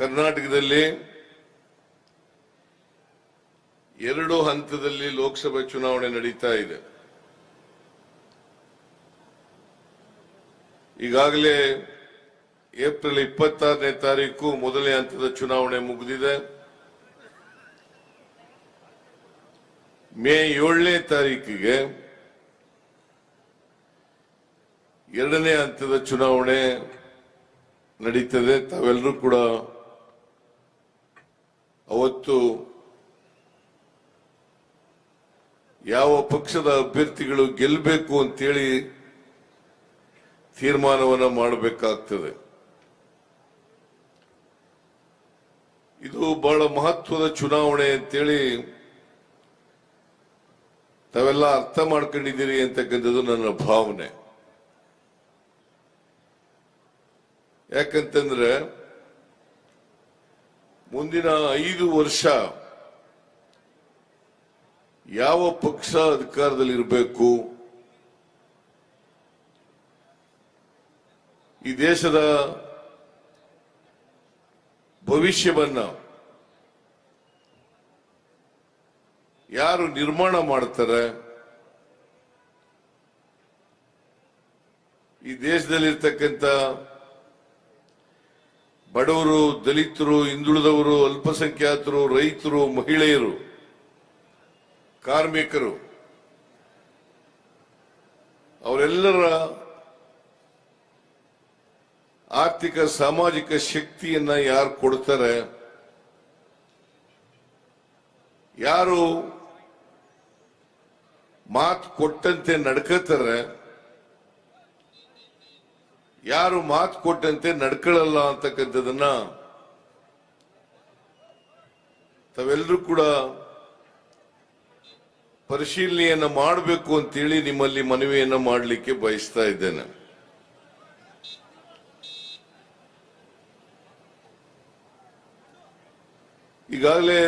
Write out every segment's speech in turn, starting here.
ಕರ್ನಾಟಕದಲ್ಲಿ 2 ಹಂತದಲ್ಲಿ ಲೋಕಸಭಾ ಚುನಾವಣೆ ನಡೀತಾ ಇದೆ. ಈಗಾಗಲೇ ಏಪ್ರಿಲ್ 26ನೇ ತಾರೀಕು ಮೊದಲನೇ ಹಂತದ ಚುನಾವಣೆ ಮುಗಿದಿದೆ. ಮೇ 7ನೇ ತಾರೀಕಿಗೆ ಎರಡನೇ ಹಂತದ ಚುನಾವಣೆ ನಡೀತದೆ. ತಾವೆಲ್ಲರೂ ಕೂಡ ಅವತ್ತು ಯಾವ ಪಕ್ಷದ ಅಭ್ಯರ್ಥಿಗಳು ಗೆಲ್ಲಬೇಕು ಅಂತೇಳಿ ತೀರ್ಮಾನವನ್ನು ಮಾಡಬೇಕಾಗ್ತದೆ. ಇದು ಬಹಳ ಮಹತ್ವದ ಚುನಾವಣೆ ಅಂತೇಳಿ ತಾವೆಲ್ಲ ಅರ್ಥ ಮಾಡ್ಕೊಂಡಿದ್ದೀರಿ ಅಂತಕ್ಕಂಥದ್ದು ನನ್ನ ಭಾವನೆ. ಯಾಕಂತಂದ್ರೆ ಮುಂದಿನ 5 ವರ್ಷ ಯಾವ ಪಕ್ಷ ಅಧಿಕಾರದಲ್ಲಿರಬೇಕು, ಈ ದೇಶದ ಭವಿಷ್ಯವನ್ನ ಯಾರು ನಿರ್ಮಾಣ ಮಾಡ್ತಾರೆ, ಈ ದೇಶದಲ್ಲಿರ್ತಕ್ಕಂಥ ಬಡವರು, ದಲಿತರು, ಹಿಂದುಳಿದವರು, ಅಲ್ಪಸಂಖ್ಯಾತರು, ರೈತರು, ಮಹಿಳೆಯರು, ಕಾರ್ಮಿಕರು ಅವರೆಲ್ಲರ ಆರ್ಥಿಕ ಸಾಮಾಜಿಕ ಶಕ್ತಿಯನ್ನ ಯಾರು ಕೊಡ್ತಾರೆ, ಯಾರು ಮಾತು ಕೊಟ್ಟಂತೆ ನಡ್ಕೋತಾರೆ, ಯಾರು ಮಾತು ಕೊಟ್ಟಂತೆ ನಡ್ಕೊಳ್ಳಲ್ಲ ಅಂತಕ್ಕಂಥದನ್ನ ತಾವೆಲ್ಲರೂ ಕೂಡ ಪರಿಶೀಲನೆಯನ್ನ ಮಾಡಬೇಕು ಅಂತೇಳಿ ನಿಮ್ಮಲ್ಲಿ ಮನವಿಯನ್ನ ಮಾಡಲಿಕ್ಕೆ ಬಯಸ್ತಾ ಇದ್ದೇನೆ. ಈಗಾಗಲೇ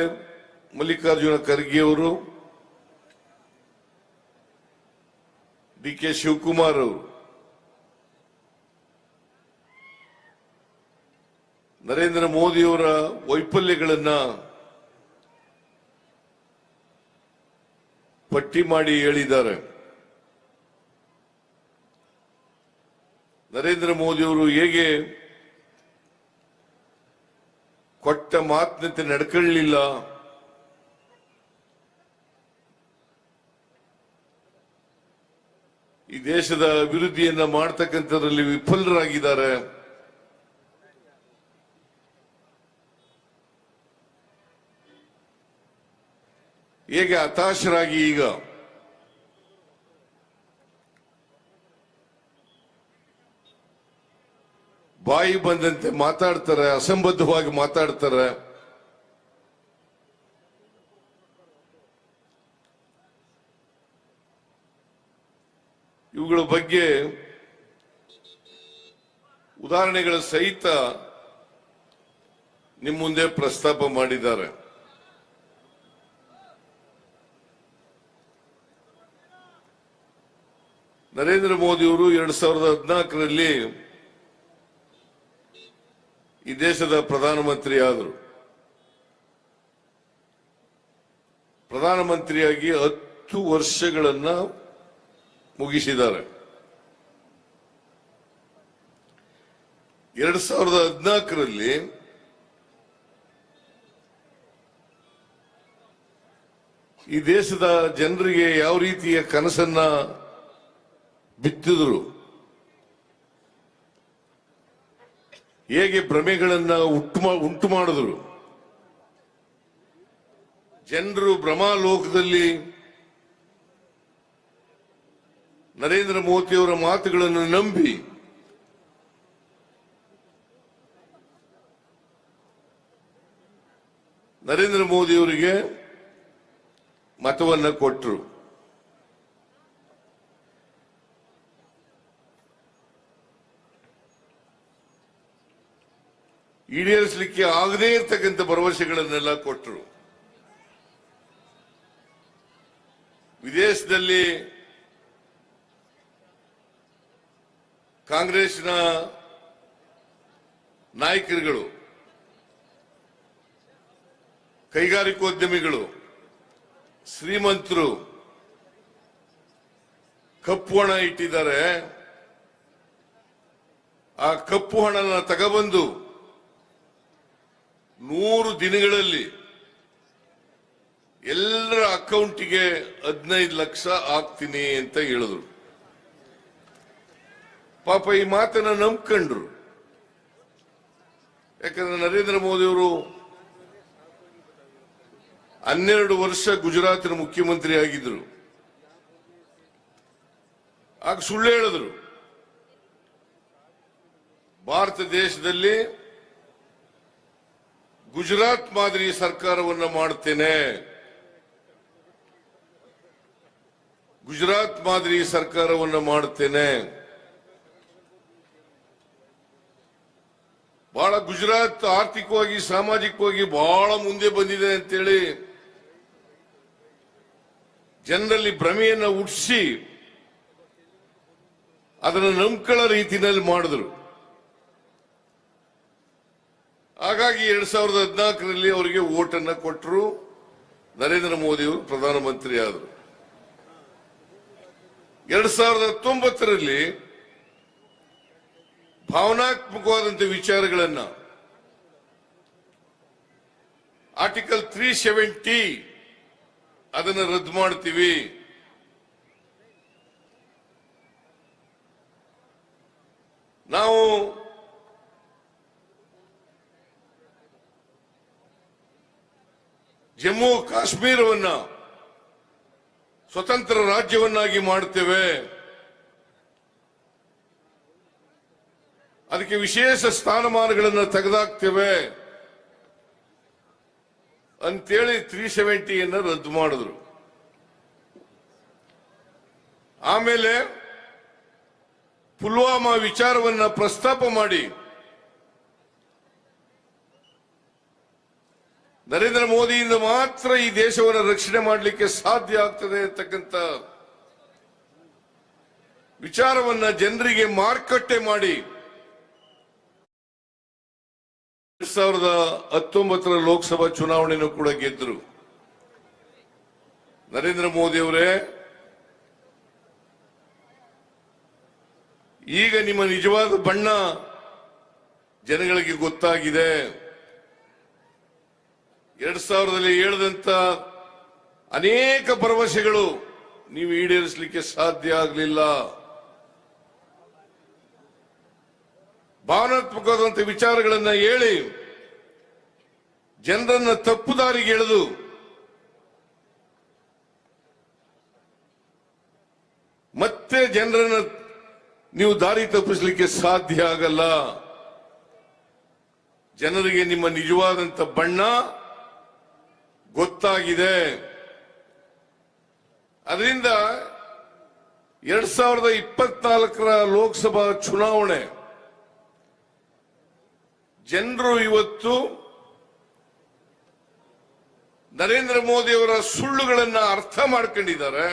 ಮಲ್ಲಿಕಾರ್ಜುನ ಖರ್ಗೆ ಅವರು, ಡಿ.ಕೆ. ಶಿವಕುಮಾರ್ ಅವರು ನರೇಂದ್ರ ಮೋದಿಯವರ ವೈಫಲ್ಯಗಳನ್ನ ಪಟ್ಟಿ ಮಾಡಿ ಹೇಳಿದ್ದಾರೆ. ನರೇಂದ್ರ ಮೋದಿಯವರು ಹೇಗೆ ಕೊಟ್ಟ ಮಾತಿನಂತೆ ನಡ್ಕೊಳ್ಳಲಿಲ್ಲ, ಈ ದೇಶದ ಅಭಿವೃದ್ಧಿಯನ್ನ ಮಾಡ್ತಕ್ಕಂಥದ್ರಲ್ಲಿ ವಿಫಲರಾಗಿದ್ದಾರೆ, ಹೇಗೆ ಹತಾಶರಾಗಿ ಈಗ ಬಾಯಿ ಬಂದಂತೆ ಮಾತಾಡ್ತಾರೆ, ಅಸಂಬದ್ಧವಾಗಿ ಮಾತಾಡ್ತಾರೆ. ಇವುಗಳ ಬಗ್ಗೆ ಉದಾಹರಣೆಗಳ ಸಹಿತ ನಿಮ್ಮ ಮುಂದೆ ಪ್ರಸ್ತಾಪ ಮಾಡಿದ್ದಾರೆ. ನರೇಂದ್ರ ಮೋದಿಯವರು 2014ರಲ್ಲಿ ಈ ದೇಶದ ಪ್ರಧಾನಮಂತ್ರಿ ಆದರು. ಪ್ರಧಾನಮಂತ್ರಿಯಾಗಿ 10 ವರ್ಷಗಳನ್ನ ಮುಗಿಸಿದ್ದಾರೆ. 2014ರಲ್ಲಿ ಈ ದೇಶದ ಜನರಿಗೆ ಯಾವ ರೀತಿಯ ಕನಸನ್ನ ಬಿತ್ತಿದ್ರು, ಹೇಗೆ ಭ್ರಮೆಗಳನ್ನ ಉಂಟು ಮಾಡಿದ್ರು, ಜನರು ಭ್ರಮಾಲೋಕದಲ್ಲಿ ನರೇಂದ್ರ ಮೋದಿಯವರ ಮಾತುಗಳನ್ನು ನಂಬಿ ನರೇಂದ್ರ ಮೋದಿಯವರಿಗೆ ಮತವನ್ನ ಕೊಟ್ಟರು. ಈಡೇರಿಸಲಿಕ್ಕೆ ಆಗದೇ ಇರತಕ್ಕಂಥ ಭರವಸೆಗಳನ್ನೆಲ್ಲ ಕೊಟ್ಟರು. ವಿದೇಶದಲ್ಲಿ ಕಾಂಗ್ರೆಸ್ನ ನಾಯಕರುಗಳು ಕೈಗಾರಿಕೋದ್ಯಮಿಗಳು, ಶ್ರೀಮಂತರು ಕಪ್ಪು ಹಣ ಇಟ್ಟಿದ್ದಾರೆ. ಆ ಕಪ್ಪು ಹಣನ ತಗೊಬಂದು 100 ದಿನಗಳಲ್ಲಿ ಎಲ್ಲರ ಅಕೌಂಟಿಗೆ 15 ಲಕ್ಷ ಹಾಕ್ತೀನಿ ಅಂತ ಹೇಳಿದ್ರು. ಪಾಪ ಈ ಮಾತನ್ನ ನಂಬ್ಕೊಂಡ್ರು. ಯಾಕಂದ್ರೆ ನರೇಂದ್ರ ಮೋದಿ ಅವರು 12 ವರ್ಷ ಗುಜರಾತಿನ ಮುಖ್ಯಮಂತ್ರಿ ಆಗಿದ್ರು. ಆಗ ಸುಳ್ಳು ಹೇಳಿದ್ರು, ಭಾರತ ದೇಶದಲ್ಲಿ ಗುಜರಾತ್ ಮಾದರಿ ಸರ್ಕಾರವನ್ನ ಮಾಡುತ್ತೇನೆ, ಗುಜರಾತ್ ಮಾದರಿ ಸರ್ಕಾರವನ್ನ ಮಾಡುತ್ತೇನೆ. ಬಹಳ ಗುಜರಾತ್ ಆರ್ಥಿಕವಾಗಿ ಸಾಮಾಜಿಕವಾಗಿ ಬಹಳ ಮುಂದೆ ಬಂದಿದೆ ಅಂತೇಳಿ ಜನರಲ್ಲಿ ಭ್ರಮೆಯನ್ನ ಹುಟ್ಟಿಸಿ ಅದನ್ನು ನಂಬ್ಕೊಳ್ಳೋ ರೀತಿಯಲ್ಲಿ ಮಾಡಿದ್ರು. ಹಾಗಾಗಿ 2014ರಲ್ಲಿ ಅವರಿಗೆ ವೋಟನ್ನ ಕೊಟ್ಟರು. ನರೇಂದ್ರ ಮೋದಿ ಅವರು ಪ್ರಧಾನಮಂತ್ರಿ ಆದರು. 2019ರಲ್ಲಿ ಭಾವನಾತ್ಮಕವಾದಂತಹ ವಿಚಾರಗಳನ್ನ ಆರ್ಟಿಕಲ್ 370 ಅದನ್ನು ರದ್ದು ಮಾಡ್ತೀವಿ, ನಾವು ಜಮ್ಮು ಕಾಶ್ಮೀರವನ್ನ ಸ್ವತಂತ್ರ ರಾಜ್ಯವನ್ನಾಗಿ ಮಾಡುತ್ತೇವೆ, ಅದಕ್ಕೆ ವಿಶೇಷ ಸ್ಥಾನಮಾನಗಳನ್ನು ತೆಗೆದಾಕ್ತೇವೆ ಅಂತೇಳಿ 370 ರದ್ದು ಮಾಡಿದ್ರು. ಆಮೇಲೆ ಪುಲ್ವಾಮಾ ವಿಚಾರವನ್ನ ಪ್ರಸ್ತಾಪ ಮಾಡಿ ನರೇಂದ್ರ ಮೋದಿಯಿಂದ ಮಾತ್ರ ಈ ದೇಶವನ್ನು ರಕ್ಷಣೆ ಮಾಡಲಿಕ್ಕೆ ಸಾಧ್ಯ ಆಗ್ತದೆ ಅಂತಕ್ಕಂಥ ವಿಚಾರವನ್ನ ಜನರಿಗೆ ಮಾರುಕಟ್ಟೆ ಮಾಡಿ 2019ರ ಲೋಕಸಭಾ ಚುನಾವಣೆಯನ್ನು ಕೂಡ ಗೆದ್ದರು. ನರೇಂದ್ರ ಮೋದಿ ಅವರೇ, ಈಗ ನಿಮ್ಮ ನಿಜವಾದ ಬಣ್ಣ ಜನಗಳಿಗೆ ಗೊತ್ತಾಗಿದೆ. 2000ರಲ್ಲಿ ಹೇಳಿದಂತ ಅನೇಕ ಭರವಸೆಗಳು ನೀವು ಈಡೇರಿಸಲಿಕ್ಕೆ ಸಾಧ್ಯ ಆಗಲಿಲ್ಲ. ಭಾವನಾತ್ಮಕವಾದಂತಹ ವಿಚಾರಗಳನ್ನ ಹೇಳಿ ಜನರನ್ನ ತಪ್ಪು ದಾರಿಗೆ ಎಳೆದು ಮತ್ತೆ ಜನರನ್ನ ನೀವು ದಾರಿ ತಪ್ಪಿಸಲಿಕ್ಕೆ ಸಾಧ್ಯ ಆಗಲ್ಲ. ಜನರಿಗೆ ನಿಮ್ಮ ನಿಜವಾದಂತ ಬಣ್ಣ ಗೊತ್ತಾಗಿದೆ. ಅದರಿಂದ 2024ರ ಲೋಕಸಭಾ ಚುನಾವಣೆ ಜನರು ಇವತ್ತು ನರೇಂದ್ರ ಮೋದಿ ಅವರ ಸುಳ್ಳುಗಳನ್ನ ಅರ್ಥ ಮಾಡ್ಕೊಂಡಿದ್ದಾರೆ.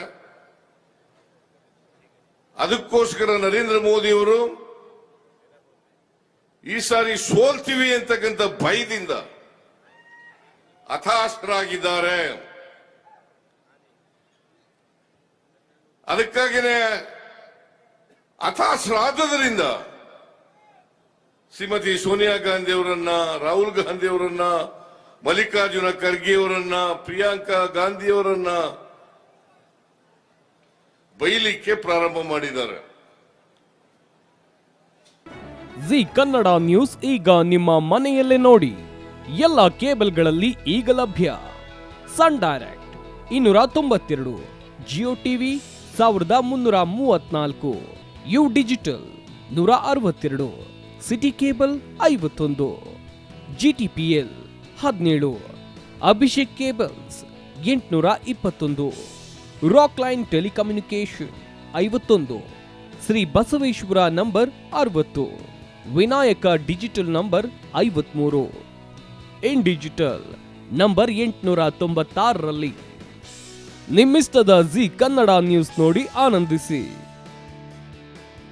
ಅದಕ್ಕೋಸ್ಕರ ನರೇಂದ್ರ ಮೋದಿ ಅವರು ಈ ಸಾರಿ ಸೋಲ್ತೀವಿ ಅಂತಕ್ಕಂಥ ಭಯದಿಂದ ಹತಾಶರಾಗಿದ್ದಾರೆ. ಅದಕ್ಕಾಗಿಯೇ ಹತಾಶರಾದ್ದರಿಂದ ಶ್ರೀಮತಿ ಸೋನಿಯಾ ಗಾಂಧಿ ಅವರನ್ನ, ರಾಹುಲ್ ಗಾಂಧಿ ಅವರನ್ನ, ಮಲ್ಲಿಕಾರ್ಜುನ ಖರ್ಗೆ ಅವರನ್ನ, ಪ್ರಿಯಾಂಕಾ ಗಾಂಧಿ ಅವರನ್ನ ಬೈಲಿಕ್ಕೆ ಪ್ರಾರಂಭ ಮಾಡಿದ್ದಾರೆ. ಜಿ ಕನ್ನಡ ನ್ಯೂಸ್ ಈಗ ನಿಮ್ಮ ಮನೆಯಲ್ಲೇ ನೋಡಿ. ಎಲ್ಲ ಕೇಬಲ್ಗಳಲ್ಲಿ ಈಗ ಲಭ್ಯ. Sun Direct 292, Jio TV 1334, U Digital 162, City Cable 51, GTPL 17, Abhishek Cables 821, Rock Line Telecommunication 51, Shri Basaveshwara number 60, Vinayaka digital number 53, In Digital number 896ರಲ್ಲಿ. ನಿಮ್ಮಿಸ್ತದ ಜಿ ಕನ್ನಡ ನ್ಯೂಸ್ ನೋಡಿ ಆನಂದಿಸಿ.